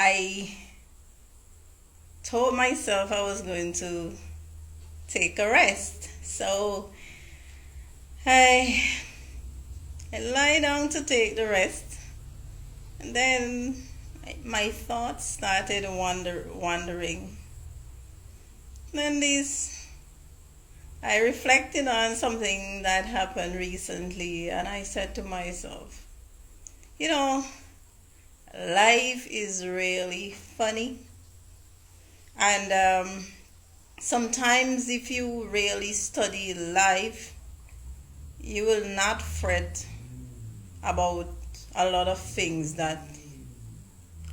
I told myself I was going to take a rest. So I, I lie down to take the rest, and then my thoughts started wandering. Then I reflected on something that happened recently, and I said to myself, you know, life is really funny. And sometimes, if you really study life, you will not fret about a lot of things that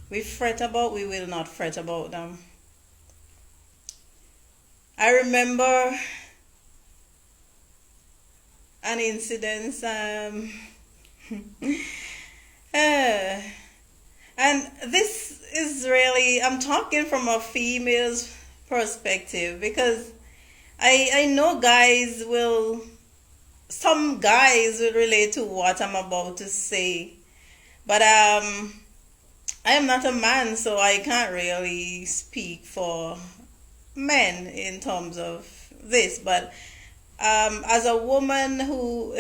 we fret about, we will not fret about them. I remember an incident, uh, and this is really, I'm talking from a female's perspective because I know some guys will relate to what I'm about to say, but I am not a man, so I can't really speak for men in terms of this. But as a woman who,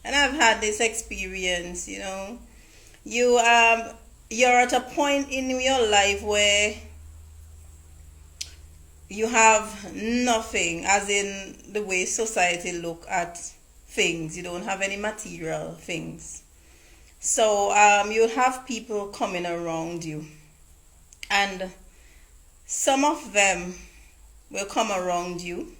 and I've had this experience, you're at a point in your life where you have nothing, as in the way society look at things. You don't have any material things. So you have people coming around you, and some of them will come around you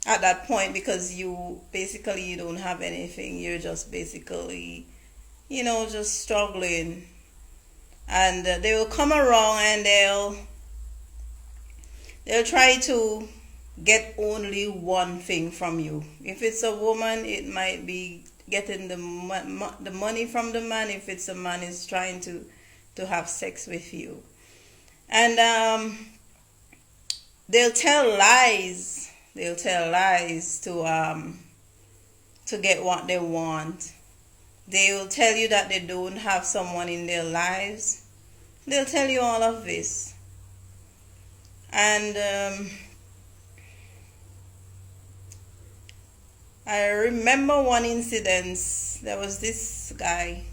at that point because you don't have anything. You're just basically, just struggling, and they will come around and they'll try to get only one thing from you. If it's a woman, it might be getting the money from the man. If it's a man, is trying to have sex with you. And they'll tell lies. They'll tell lies to get what they want. They will tell you that they don't have someone in their lives. They'll tell you all of this. And I remember one incident. There was this guy.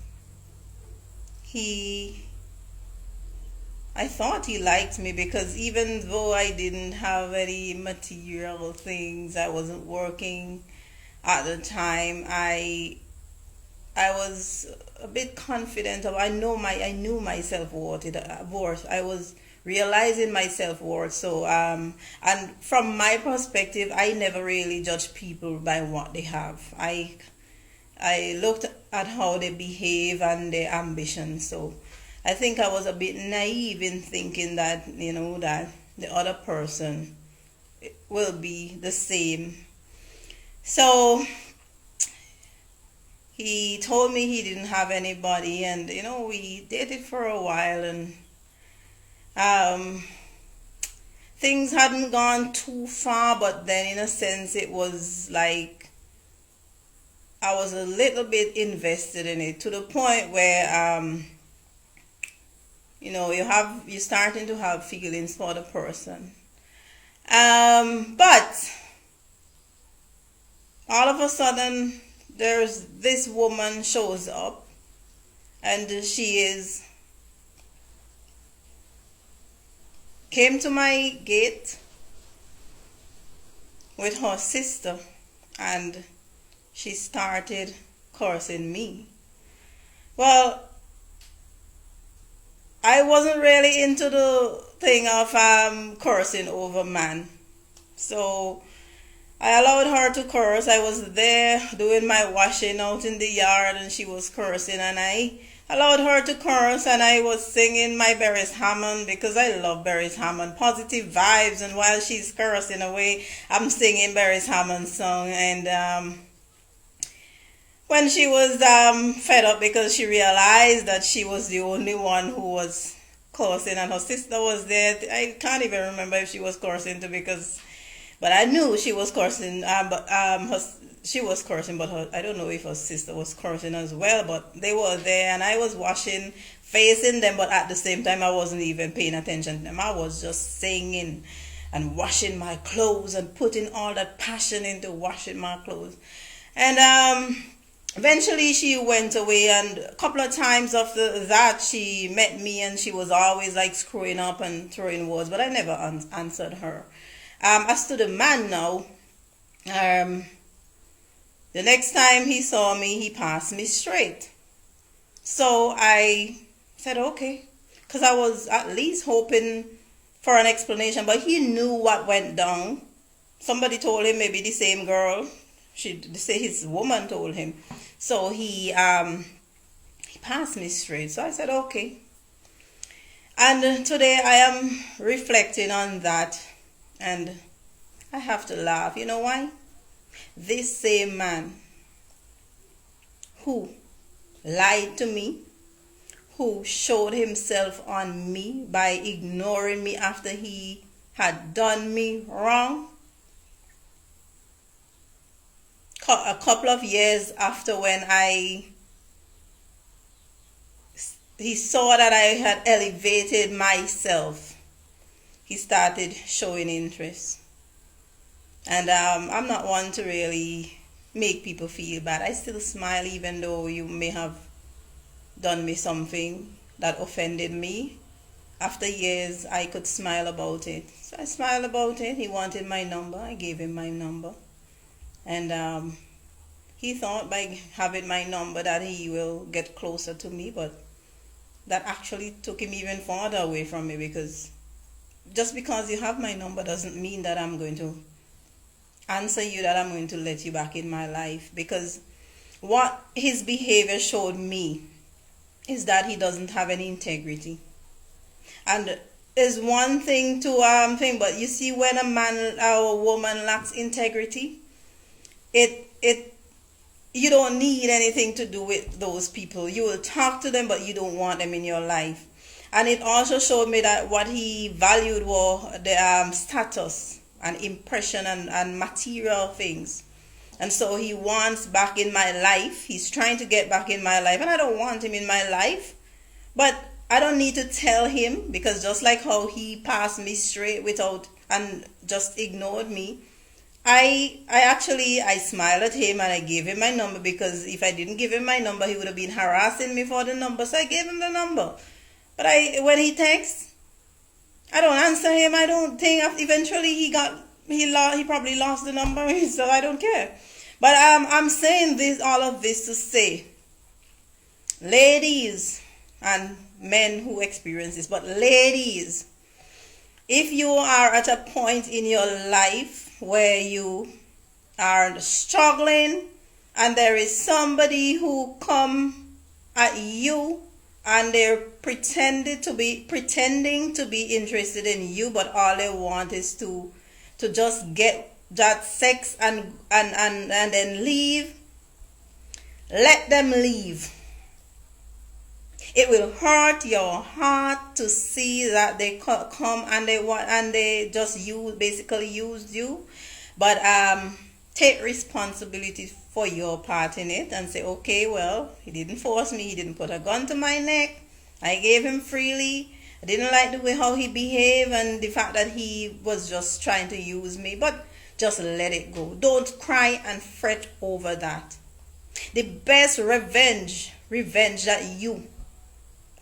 I thought he liked me because even though I didn't have any material things, I wasn't working at the time. I was a bit confident of. I knew my self-worth. I was realizing my self-worth. So and from my perspective, I never really judge people by what they have. I looked at how they behave and their ambition. So I think I was a bit naive in thinking that, that the other person will be the same. So he told me he didn't have anybody, and we dated for a while, and things hadn't gone too far, but then in a sense it was like I was a little bit invested in it, to the point where you're starting to have feelings for the person. But all of a sudden there's this woman shows up, and came to my gate with her sister, and she started cursing me. Well, I wasn't really into the thing of cursing over man. So I allowed her to curse. I was there doing my washing out in the yard, and she was cursing, and I allowed her to curse, and I was singing my Beres Hammond because I love Beres Hammond, positive vibes, and while she's cursing away, I'm singing Beres Hammond song. And when she was fed up because she realized that she was the only one who was cursing and her sister was there, I can't even remember if she was cursing too, but I knew she was cursing. she was cursing, but I don't know if her sister was cursing as well, but they were there and I was washing, facing them, but at the same time, I wasn't even paying attention to them. I was just singing and washing my clothes and putting all that passion into washing my clothes. And eventually she went away, and a couple of times after that, she met me and she was always like screwing up and throwing words, but I never answered her. As to the man now, um, the next time he saw me, he passed me straight. So I said, okay, because I was at least hoping for an explanation, but he knew what went down. Somebody told him, maybe the same girl, she say his woman told him. So he passed me straight. So I said, okay. And today I am reflecting on that, and I have to laugh. You know why? This same man who lied to me, who showed himself on me by ignoring me after he had done me wrong, a couple of years after, when he saw that I had elevated myself, he started showing interest. And I'm not one to really make people feel bad. I still smile even though you may have done me something that offended me. After years, I could smile about it. So I smiled about it. He wanted my number. I gave him my number. And he thought by having my number that he will get closer to me, but that actually took him even farther away from me, because just because you have my number doesn't mean that I'm going to answer you, that I'm going to let you back in my life. Because what his behavior showed me is that he doesn't have any integrity. And is one thing to think, but you see, when a man or a woman lacks integrity, it you don't need anything to do with those people. You will talk to them, but you don't want them in your life. And it also showed me that what he valued were the status and impression and material things. And so he wants back in my life. He's trying to get back in my life, and I don't want him in my life. But I don't need to tell him, because just like how he passed me straight without and just ignored me, I smiled at him and I gave him my number, because if I didn't give him my number, he would have been harassing me for the number. So I gave him the number. But when he texts, I don't answer him. I don't think. Eventually he probably lost the number, so I don't care. But I'm saying all of this to say, ladies and men who experience this, but ladies, if you are at a point in your life where you are struggling and there is somebody who come at you and they're pretending to be interested in you, but all they want is to just get that sex and then leave, let them leave. It will hurt your heart to see that they come and they just basically used you. But take responsibility for your part in it and say, okay, well, he didn't force me. He didn't put a gun to my neck. I gave him freely. I didn't like the way how he behaved and the fact that he was just trying to use me. But just let it go. Don't cry and fret over that. The best revenge that you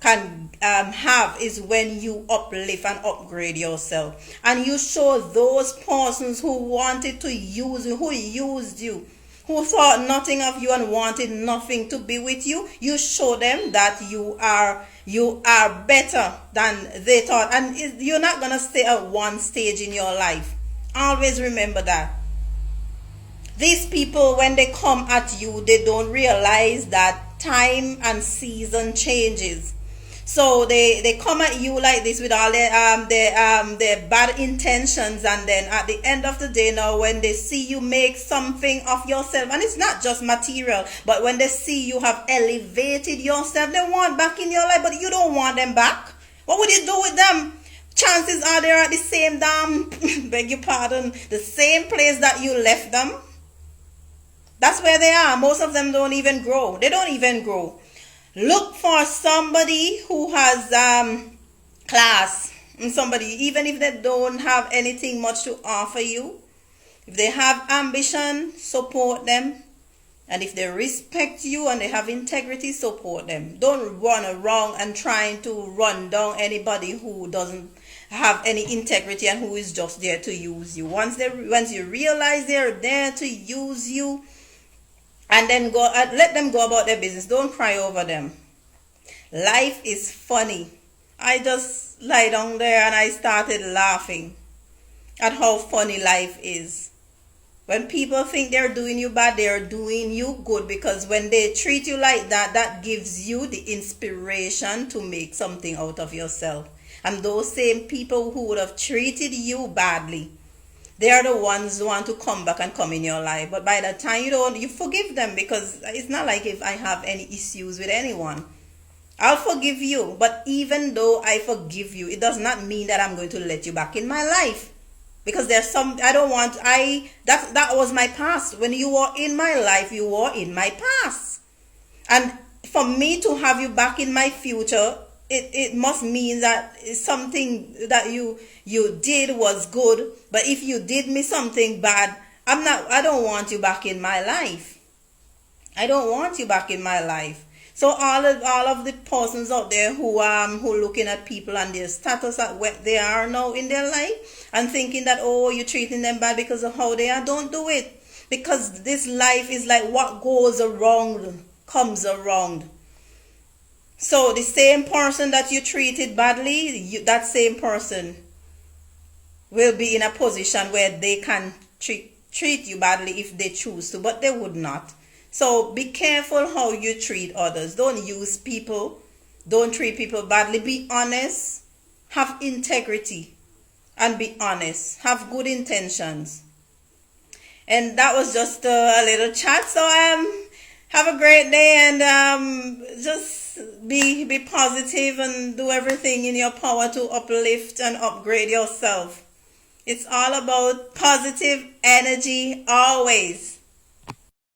can have is when you uplift and upgrade yourself, and you show those persons who wanted to use you, who used you, who thought nothing of you and wanted nothing to be with you. You show them that you are better than they thought, and you're not gonna stay at one stage in your life. Always remember that. These people, when they come at you, they don't realize that time and season changes. So they come at you like this with all their bad intentions, and then at the end of the day, now when they see you make something of yourself, and it's not just material, but when they see you have elevated yourself, they want back in your life, but you don't want them back. What would you do with them? Chances are they're at the same beg your pardon, the same place that you left them. That's where they are. Most of them don't even grow. They don't even grow. Look for somebody who has class. And somebody, even if they don't have anything much to offer you, if they have ambition, support them. And if they respect you and they have integrity, support them. Don't run around and trying to run down anybody who doesn't have any integrity and who is just there to use you. Once you realize they're there to use you, and then let them go about their business. Don't cry over them. Life is funny. I just lie down there and I started laughing at how funny life is. When people think they're doing you bad, they're doing you good, because when they treat you like that, that gives you the inspiration to make something out of yourself. And those same people who would have treated you badly, they are the ones who want to come back and come in your life. But by the time you forgive them, because it's not like if I have any issues with anyone. I'll forgive you. But even though I forgive you, it does not mean that I'm going to let you back in my life. Because there's some, that was my past. When you were in my life, you were in my past. And for me to have you back in my future, it must mean that something that you did was good. But if you did me something bad, I don't want you back in my life. I don't want you back in my life. So all of the persons out there who looking at people and their status at where they are now in their life and thinking that, oh, you're treating them bad because of how they are, don't do it. Because this life is like what goes around comes around. So the same person that you treated badly, that same person will be in a position where they can treat you badly if they choose to, but they would not. So be careful how you treat others. Don't use people. Don't treat people badly. Be honest. Have integrity. And be honest. Have good intentions. And that was just a little chat. So have a great day, and just be positive and do everything in your power to uplift and upgrade yourself. It's all about positive energy always.